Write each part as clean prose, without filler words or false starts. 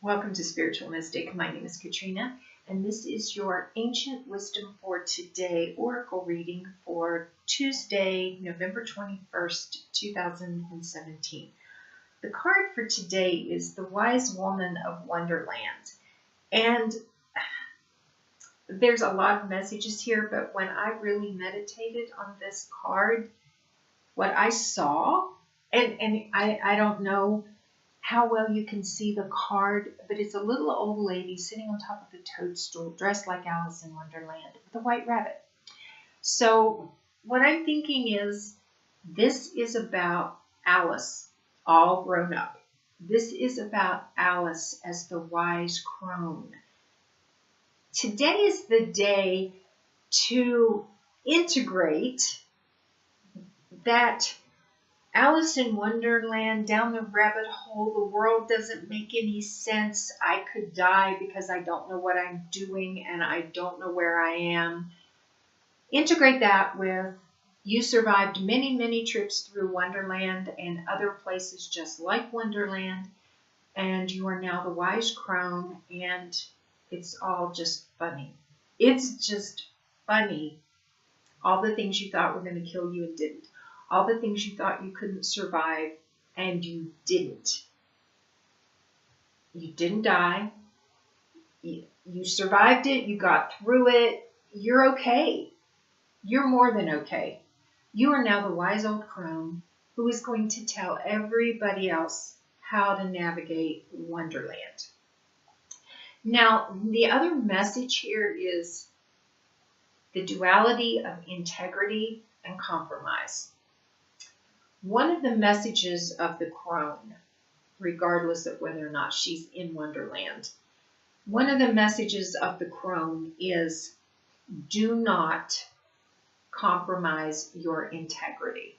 Welcome to Spiritual Mystic. My name is Katrina, and this is your Ancient Wisdom for Today Oracle reading for Tuesday, November 21st, 2017. The card for today is the Wise Woman of Wonderland. And there's a lot of messages here, but when I really meditated on this card, what I saw, and I don't know how well you can see the card, but it's a little old lady sitting on top of a toadstool dressed like Alice in Wonderland with a white rabbit. So what I'm thinking is this is about Alice all grown up. This is about Alice as the wise crone. Today is the day to integrate that Alice in Wonderland, down the rabbit hole, the world doesn't make any sense. I could die because I don't know what I'm doing and I don't know where I am. Integrate that with you survived many, many trips through Wonderland and other places just like Wonderland, and you are now the wise crone, and it's all just funny. It's just funny. All the things you thought were going to kill you and didn't. All the things you thought you couldn't survive, and you didn't. You didn't die. You survived it. You got through it. You're okay. You're more than okay. You are now the wise old crone who is going to tell everybody else how to navigate Wonderland. Now, the other message here is the duality of integrity and compromise. One of the messages of the crone, regardless of whether or not she's in Wonderland, one of the messages of the crone is do not compromise your integrity.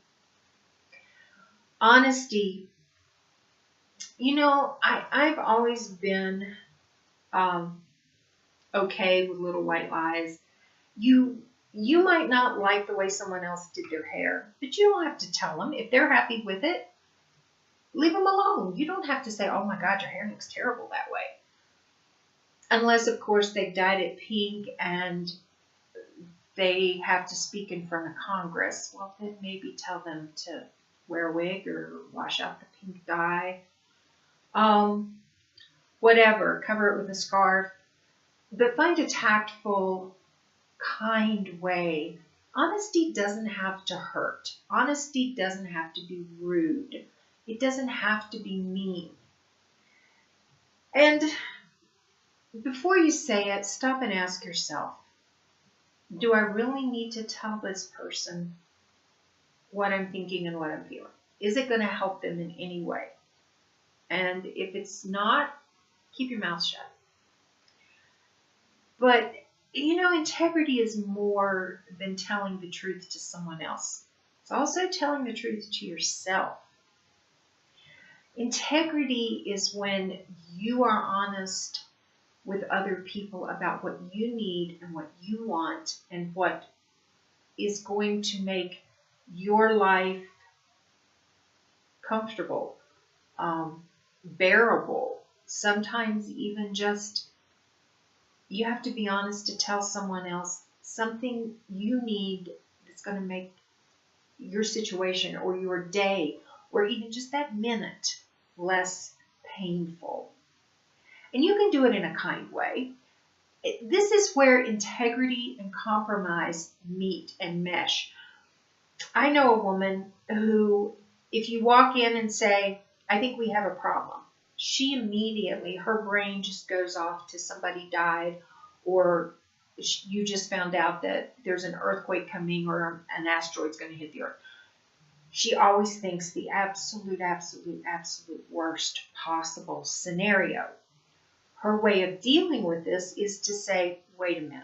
Honesty. You know, I've always been okay with little white lies. You might not like the way someone else did their hair, but you don't have to tell them. If they're happy with it, leave them alone. You don't have to say, oh my God, your hair looks terrible that way. Unless, of course, they've dyed it pink and they have to speak in front of Congress. Well, then maybe tell them to wear a wig or wash out the pink dye. Whatever, cover it with a scarf. But find a tactful, kind way. Honesty doesn't have to hurt. Honesty doesn't have to be rude. It doesn't have to be mean. And before you say it, stop and ask yourself, do I really need to tell this person what I'm thinking and what I'm feeling? Is it going to help them in any way? And if it's not, keep your mouth shut. But you know, integrity is more than telling the truth to someone else. It's also telling the truth to yourself. Integrity is when you are honest with other people about what you need and what you want and what is going to make your life comfortable, bearable, sometimes even just you have to be honest to tell someone else something you need that's going to make your situation or your day or even just that minute less painful. And you can do it in a kind way. This is where integrity and compromise meet and mesh. I know a woman who, if you walk in and say, I think we have a problem, she immediately, her brain just goes off to somebody died, or you just found out that there's an earthquake coming or an asteroid's going to hit the earth. She always thinks the absolute worst possible scenario. Her way of dealing with this is to say, wait a minute.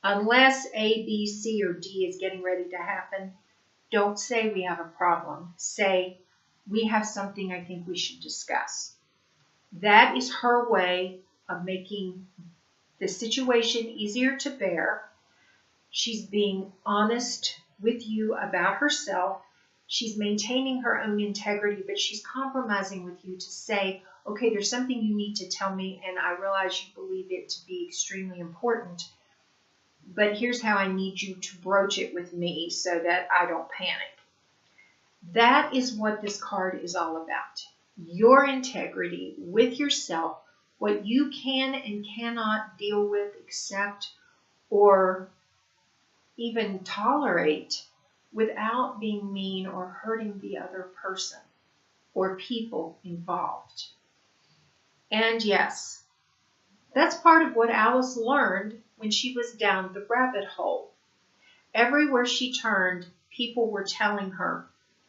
Unless A, B, C, or D is getting ready to happen, don't say we have a problem. Say, we have something I think we should discuss. That is her way of making the situation easier to bear. She's being honest with you about herself, She's maintaining her own integrity, but she's compromising with you to say, okay, there's something you need to tell me, and I realize you believe it to be extremely important, but here's how I need you to broach it with me so that I don't panic. That is what this card is all about. Your integrity with yourself, what you can and cannot deal with, accept, or even tolerate without being mean or hurting the other person or people involved. And yes, that's part of what Alice learned when she was down the rabbit hole. Everywhere she turned, people were telling her,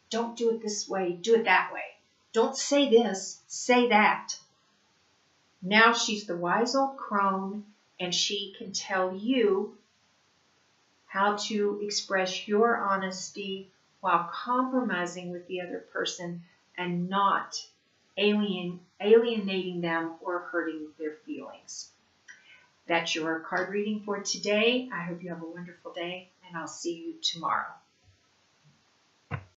don't do it this way, do it that way. Don't say this, say that. Now she's the wise old crone, and she can tell you how to express your honesty while compromising with the other person and not alienating them or hurting their feelings. That's your card reading for today. I hope you have a wonderful day, and I'll see you tomorrow.